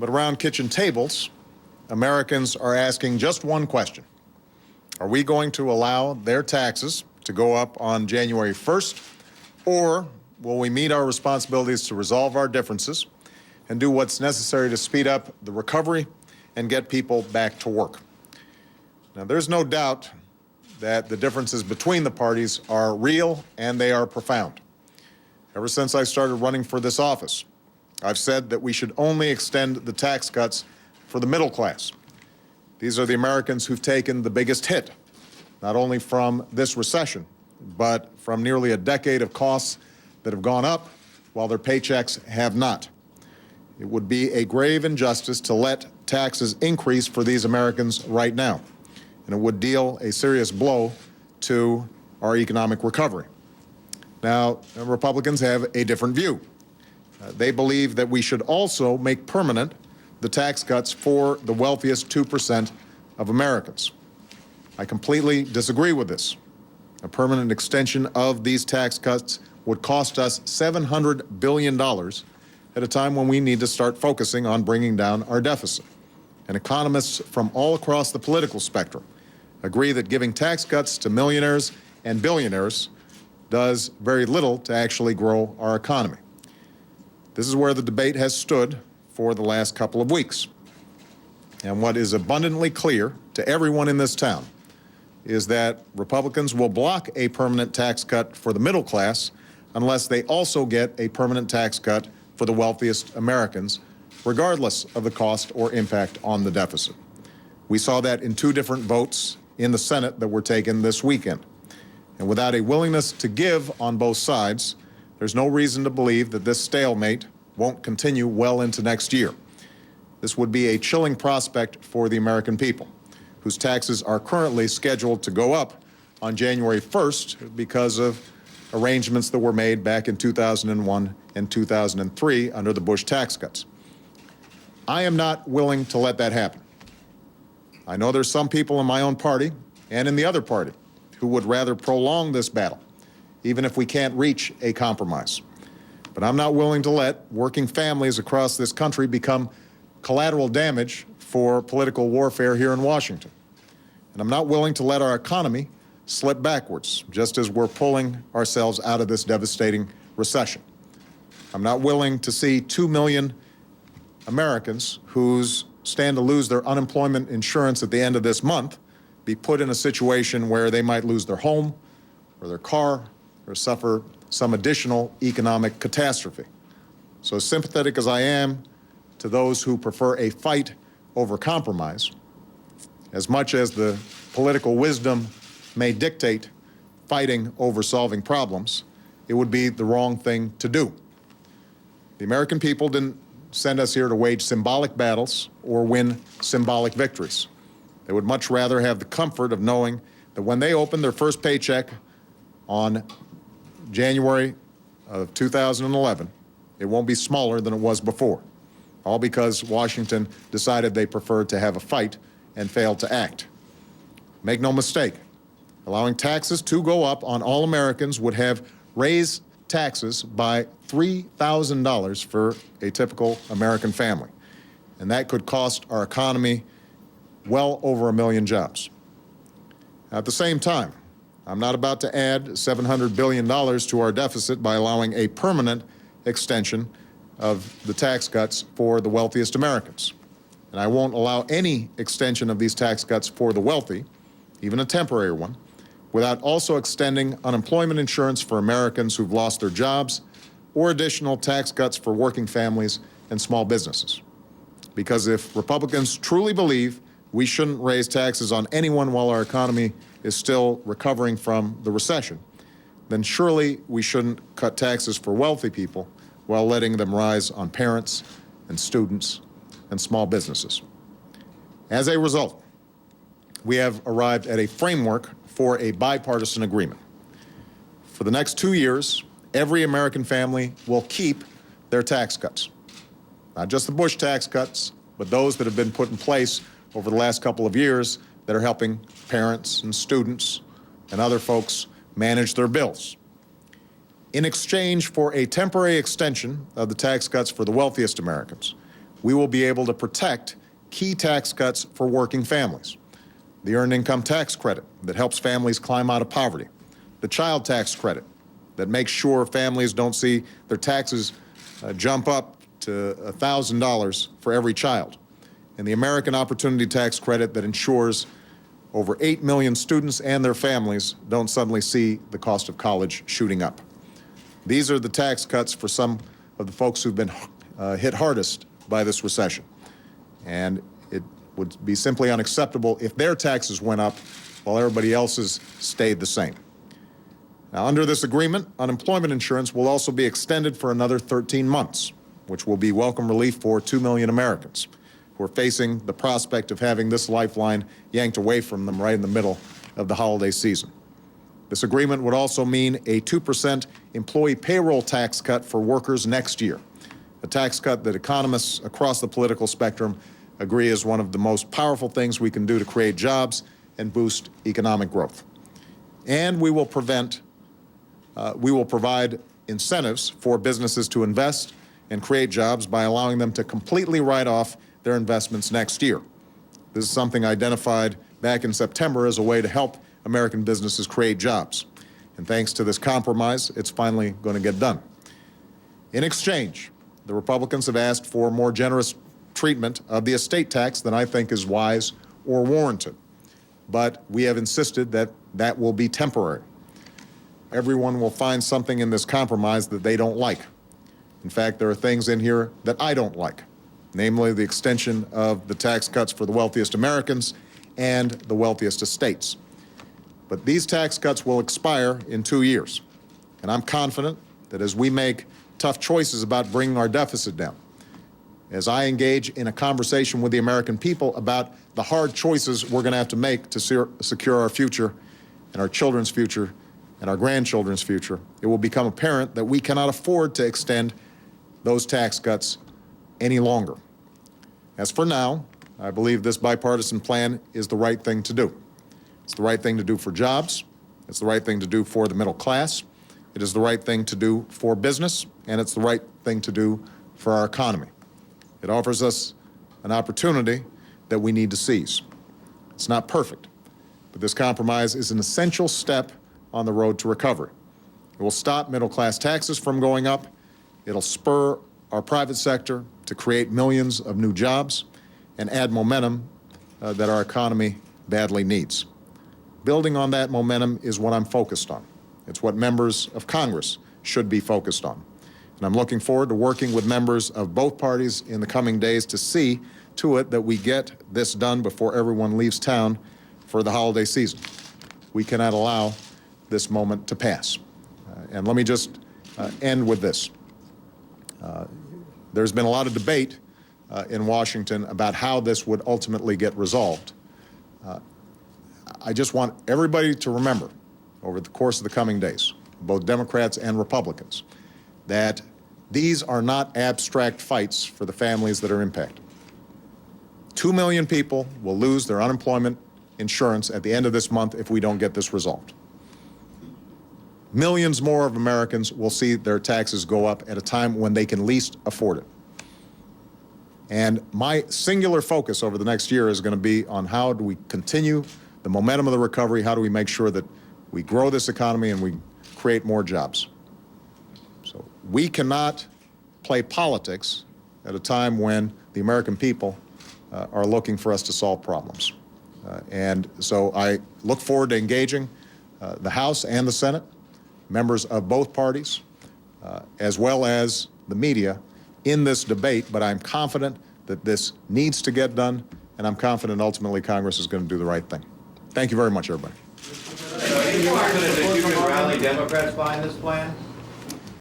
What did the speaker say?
But around kitchen tables, Americans are asking just one question. Are we going to allow their taxes to go up on January 1st, or will we meet our responsibilities to resolve our differences and do what's necessary to speed up the recovery and get people back to work? Now, there's no doubt that the differences between the parties are real and they are profound. Ever since I started running for this office, I've said that we should only extend the tax cuts for the middle class. These are the Americans who've taken the biggest hit, not only from this recession, but from nearly a decade of costs that have gone up while their paychecks have not. It would be a grave injustice to let taxes increase for these Americans right now, and it would deal a serious blow to our economic recovery. Now, Republicans have a different view. They believe that we should also make permanent the tax cuts for the wealthiest 2% of Americans. I completely disagree with this. A permanent extension of these tax cuts would cost us $700 billion at a time when we need to start focusing on bringing down our deficit. And economists from all across the political spectrum agree that giving tax cuts to millionaires and billionaires does very little to actually grow our economy. This is where the debate has stood for the last couple of weeks. And what is abundantly clear to everyone in this town is that Republicans will block a permanent tax cut for the middle class unless they also get a permanent tax cut for the wealthiest Americans, regardless of the cost or impact on the deficit. We saw that in two different votes in the Senate that were taken this weekend. And without a willingness to give on both sides, there's no reason to believe that this stalemate won't continue well into next year. This would be a chilling prospect for the American people, whose taxes are currently scheduled to go up on January 1st because of arrangements that were made back in 2001 and 2003 under the Bush tax cuts. I am not willing to let that happen. I know there's some people in my own party and in the other party who would rather prolong this battle, even if we can't reach a compromise. But I'm not willing to let working families across this country become collateral damage for political warfare here in Washington. And I'm not willing to let our economy slip backwards, just as we're pulling ourselves out of this devastating recession. I'm not willing to see 2 million Americans who stand to lose their unemployment insurance at the end of this month be put in a situation where they might lose their home or their car or suffer some additional economic catastrophe. So as sympathetic as I am to those who prefer a fight over compromise, as much as the political wisdom may dictate fighting over solving problems, it would be the wrong thing to do. The American people didn't send us here to wage symbolic battles or win symbolic victories. They would much rather have the comfort of knowing that when they open their first paycheck on January of 2011, it won't be smaller than it was before, all because Washington decided they preferred to have a fight and failed to act. Make no mistake, allowing taxes to go up on all Americans would have raised taxes by $3,000 for a typical American family, and that could cost our economy well over 1 million jobs. At the same time, I'm not about to add $700 billion to our deficit by allowing a permanent extension of the tax cuts for the wealthiest Americans. And I won't allow any extension of these tax cuts for the wealthy, even a temporary one, without also extending unemployment insurance for Americans who've lost their jobs or additional tax cuts for working families and small businesses. Because if Republicans truly believe we shouldn't raise taxes on anyone while our economy is still recovering from the recession, then surely we shouldn't cut taxes for wealthy people while letting them rise on parents and students and small businesses. As a result, we have arrived at a framework for a bipartisan agreement. For the next 2 years, every American family will keep their tax cuts. Not just the Bush tax cuts, but those that have been put in place over the last couple of years that are helping parents and students and other folks manage their bills. In exchange for a temporary extension of the tax cuts for the wealthiest Americans, we will be able to protect key tax cuts for working families. The Earned Income Tax Credit that helps families climb out of poverty. The Child Tax Credit that makes sure families don't see their taxes jump up to $1,000 for every child. And the American Opportunity Tax Credit that ensures over 8 million students and their families don't suddenly see the cost of college shooting up. These are the tax cuts for some of the folks who've been hit hardest by this recession. And it would be simply unacceptable if their taxes went up while everybody else's stayed the same. Now, under this agreement, unemployment insurance will also be extended for another 13 months, which will be welcome relief for 2 million Americans who are facing the prospect of having this lifeline yanked away from them right in the middle of the holiday season. This agreement would also mean a 2% employee payroll tax cut for workers next year, a tax cut that economists across the political spectrum agree is one of the most powerful things we can do to create jobs and boost economic growth. And we will provide incentives for businesses to invest and create jobs by allowing them to completely write off their investments next year. This is something identified back in September as a way to help American businesses create jobs. And thanks to this compromise, it's finally going to get done. In exchange, the Republicans have asked for more generous treatment of the estate tax than I think is wise or warranted. But we have insisted that that will be temporary. Everyone will find something in this compromise that they don't like. In fact, there are things in here that I don't like, namely the extension of the tax cuts for the wealthiest Americans and the wealthiest estates. But these tax cuts will expire in 2 years. And I'm confident that as we make tough choices about bringing our deficit down, as I engage in a conversation with the American people about the hard choices we're going to have to make to secure our future and our children's future and our grandchildren's future, it will become apparent that we cannot afford to extend those tax cuts any longer. As for now, I believe this bipartisan plan is the right thing to do. It's the right thing to do for jobs. It's the right thing to do for the middle class. It is the right thing to do for business, and it's the right thing to do for our economy. It offers us an opportunity that we need to seize. It's not perfect, but this compromise is an essential step on the road to recovery. It will stop middle-class taxes from going up. It'll spur our private sector to create millions of new jobs and add momentum that our economy badly needs. Building on that momentum is what I'm focused on. It's what members of Congress should be focused on. And I'm looking forward to working with members of both parties in the coming days to see to it that we get this done before everyone leaves town for the holiday season. We cannot allow this moment to pass. And let me just end with this. There's been a lot of debate in Washington about how this would ultimately get resolved. I just want everybody to remember over the course of the coming days, both Democrats and Republicans, that these are not abstract fights for the families that are impacted. 2 million people will lose their unemployment insurance at the end of this month if we don't get this resolved. Millions more of Americans will see their taxes go up at a time when they can least afford it. And my singular focus over the next year is going to be on how do we continue the momentum of the recovery, how do we make sure that we grow this economy and we create more jobs. So we cannot play politics at a time when the American people are looking for us to solve problems. And so I look forward to engaging the House and the Senate, members of both parties, as well as the media in this debate, but I'm confident that this needs to get done, and I'm confident ultimately Congress is going to do the right thing. Thank you very much, everybody. Are you confident that you can rally Democrats behind this plan?